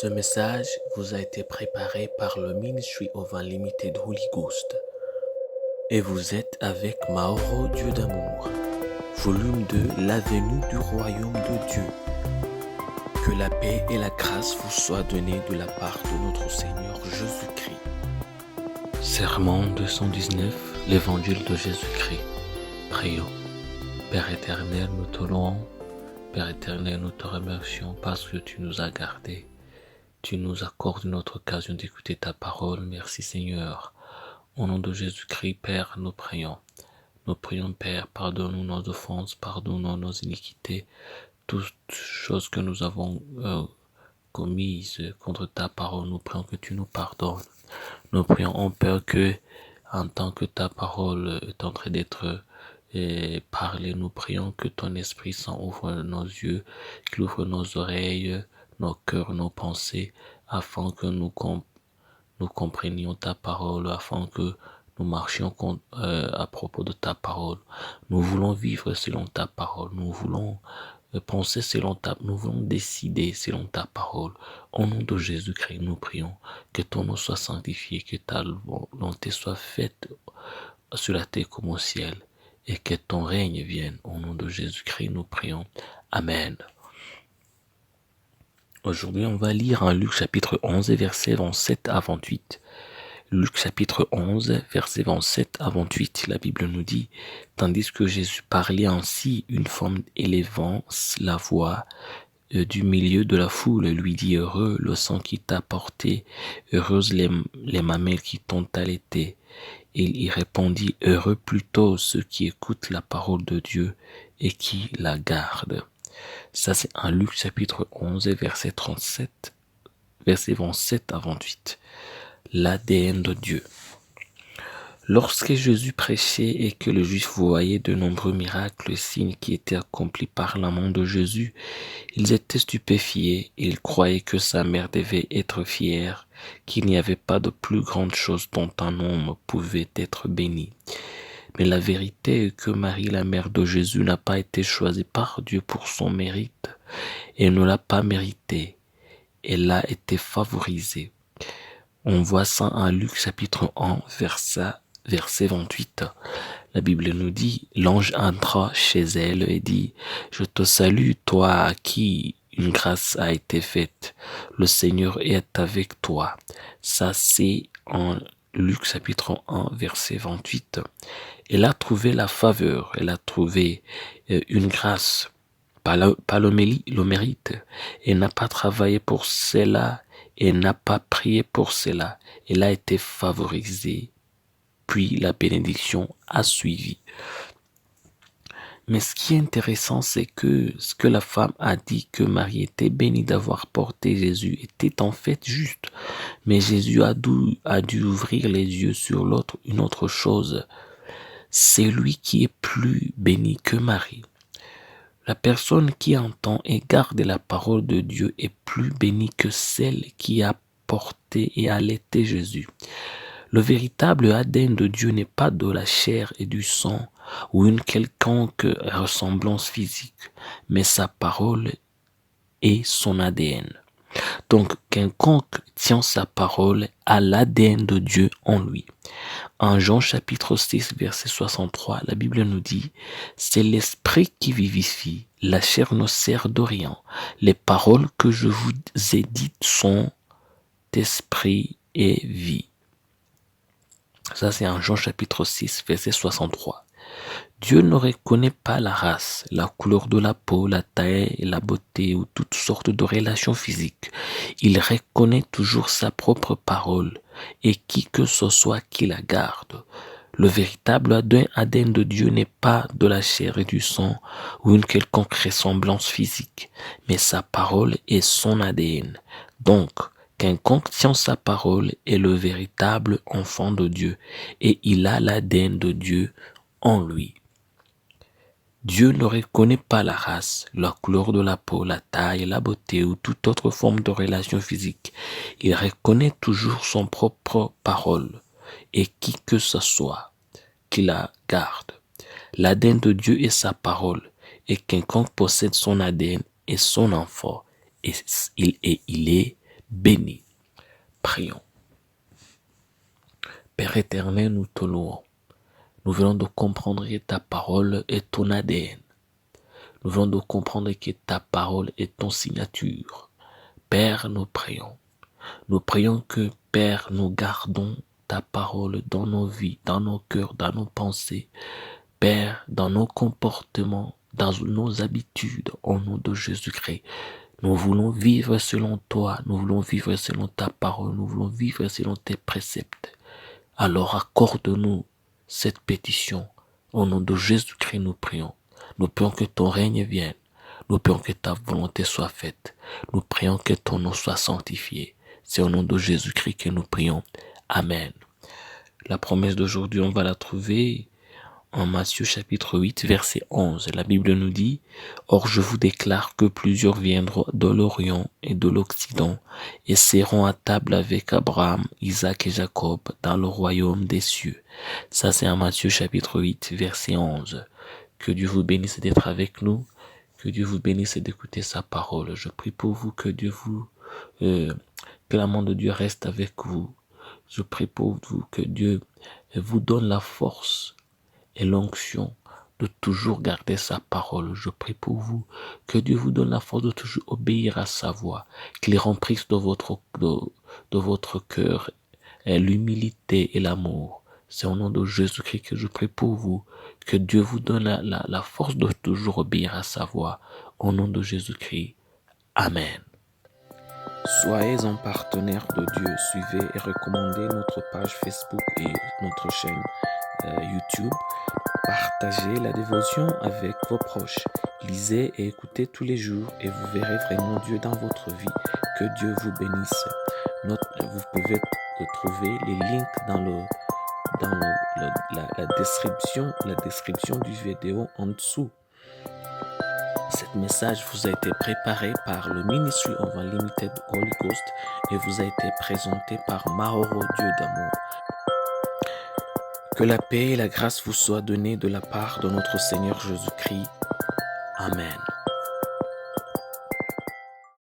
Ce message vous a été préparé par le Ministry of Unlimited Holy Ghost. Et vous êtes avec Mauro Dieu d'amour, volume 2, l'avenue du royaume de Dieu. Que la paix et la grâce vous soient données de la part de notre Seigneur Jésus-Christ. Sermon 219, l'évangile de Jésus-Christ. Prions. Père éternel, nous te louons. Père éternel, nous te remercions parce que tu nous as gardés. Tu nous accordes une autre occasion d'écouter ta parole. Merci Seigneur. Au nom de Jésus-Christ, Père, nous prions. Nous prions, Père, pardonne-nous nos offenses, pardonne-nous nos iniquités, toutes choses que nous avons commises contre ta parole. Nous prions que tu nous pardonnes. Nous prions, Père, que en tant que ta parole est en train d'être parlée, nous prions que ton Esprit Saint ouvre nos yeux, qu'il ouvre nos oreilles, nos cœurs, nos pensées, afin que nous comprenions ta parole, afin que nous marchions à propos de ta parole. Nous voulons vivre selon ta parole. Nous voulons penser selon nous voulons décider selon ta parole. Au nom de Jésus-Christ, nous prions que ton nom soit sanctifié, que ta volonté soit faite sur la terre comme au ciel, et que ton règne vienne. Au nom de Jésus-Christ, nous prions. Amen. Aujourd'hui, on va lire en Luc chapitre 11, versets 27 à 28. Luc chapitre 11, versets 27 à 28. La Bible nous dit, tandis que Jésus parlait ainsi, une femme élevant la voix du milieu de la foule lui dit, heureux le sang qui t'a porté, heureuses les mamelles qui t'ont allaité. Il y répondit, heureux plutôt ceux qui écoutent la parole de Dieu et qui la gardent. Ça, c'est en Luc chapitre 11, verset 37, verset 27 à 28. L'ADN de Dieu. Lorsque Jésus prêchait et que les Juifs voyaient de nombreux miracles et signes qui étaient accomplis par la main de Jésus, ils étaient stupéfiés et ils croyaient que sa mère devait être fière, qu'il n'y avait pas de plus grande chose dont un homme pouvait être béni. Mais la vérité est que Marie, la mère de Jésus, n'a pas été choisie par Dieu pour son mérite. Elle ne l'a pas mérité. Elle a été favorisée. On voit ça en Luc chapitre 1, verset 28. La Bible nous dit, l'ange entra chez elle et dit, je te salue, toi à qui une grâce a été faite. Le Seigneur est avec toi. Ça, c'est en Luc chapitre 1, verset 28. Elle a trouvé la faveur, elle a trouvé une grâce, pas le mérite. Elle n'a pas travaillé pour cela, elle n'a pas prié pour cela. Elle a été favorisée, puis la bénédiction a suivi. Mais ce qui est intéressant, c'est que ce que la femme a dit, que Marie était bénie d'avoir porté Jésus, était en fait juste. Mais Jésus a dû ouvrir les yeux sur une autre chose. C'est lui qui est plus béni que Marie. La personne qui entend et garde la parole de Dieu est plus bénie que celle qui a porté et allaité Jésus. Le véritable ADN de Dieu n'est pas de la chair et du sang ou une quelconque ressemblance physique, mais sa parole et son ADN. Donc, quiconque tient sa parole a l'ADN de Dieu en lui. En Jean chapitre 6, verset 63, la Bible nous dit, c'est l'esprit qui vivifie, la chair ne sert de rien. Les paroles que je vous ai dites sont esprit et vie. Ça, c'est en Jean chapitre 6, verset 63. Dieu ne reconnaît pas la race, la couleur de la peau, la taille, la beauté ou toutes sortes de relations physiques. Il reconnaît toujours sa propre parole et qui que ce soit qui la garde. Le véritable ADN de Dieu n'est pas de la chair et du sang ou une quelconque ressemblance physique, mais sa parole est son ADN. Donc, quiconque tient sa parole est le véritable enfant de Dieu et il a l'ADN de Dieu en lui. Dieu ne reconnaît pas la race, la couleur de la peau, la taille, la beauté ou toute autre forme de relation physique. Il reconnaît toujours son propre parole et qui que ce soit qui la garde. L'ADN de Dieu est sa parole et quiconque possède son ADN est son enfant et il est béni. Prions. Père éternel, nous te louons. Nous venons de comprendre que ta parole est ton ADN. Nous venons de comprendre que ta parole est ton signature. Père, nous prions. Nous prions que, Père, nous gardons ta parole dans nos vies, dans nos cœurs, dans nos pensées. Père, dans nos comportements, dans nos habitudes, au nom de Jésus-Christ. Nous voulons vivre selon toi, nous voulons vivre selon ta parole, nous voulons vivre selon tes préceptes. Alors accorde-nous cette pétition. Au nom de Jésus-Christ, nous prions. Nous prions que ton règne vienne. Nous prions que ta volonté soit faite. Nous prions que ton nom soit sanctifié. C'est au nom de Jésus-Christ que nous prions. Amen. La promesse d'aujourd'hui, on va la trouver en Matthieu chapitre 8, verset 11. La Bible nous dit, « Or je vous déclare que plusieurs viendront de l'Orient et de l'Occident et seront à table avec Abraham, Isaac et Jacob dans le royaume des cieux. » Ça c'est en Matthieu chapitre 8, verset 11. Que Dieu vous bénisse d'être avec nous. Que Dieu vous bénisse d'écouter sa parole. Je prie pour vous que que l'amour de Dieu reste avec vous. Je prie pour vous que Dieu vous donne la force et l'onction de toujours garder sa parole. Je prie pour vous que Dieu vous donne la force de toujours obéir à sa voix, qu'il remplisse de votre cœur l'humilité et l'amour. C'est au nom de Jésus-Christ que je prie pour vous, que Dieu vous donne la force de toujours obéir à sa voix. Au nom de Jésus-Christ. Amen. Soyez un partenaire de Dieu. Suivez et recommandez notre page Facebook et notre chaîne YouTube. Partagez la dévotion avec vos proches. Lisez et écoutez tous les jours et vous verrez vraiment Dieu dans votre vie. Que Dieu vous bénisse. Vous pouvez trouver les links dans la description du vidéo en dessous. Cet message vous a été préparé par le Ministry of Unlimited Holy Ghost et vous a été présenté par Mahoro Dieu d'amour. Que la paix et la grâce vous soient données de la part de notre Seigneur Jésus-Christ. Amen.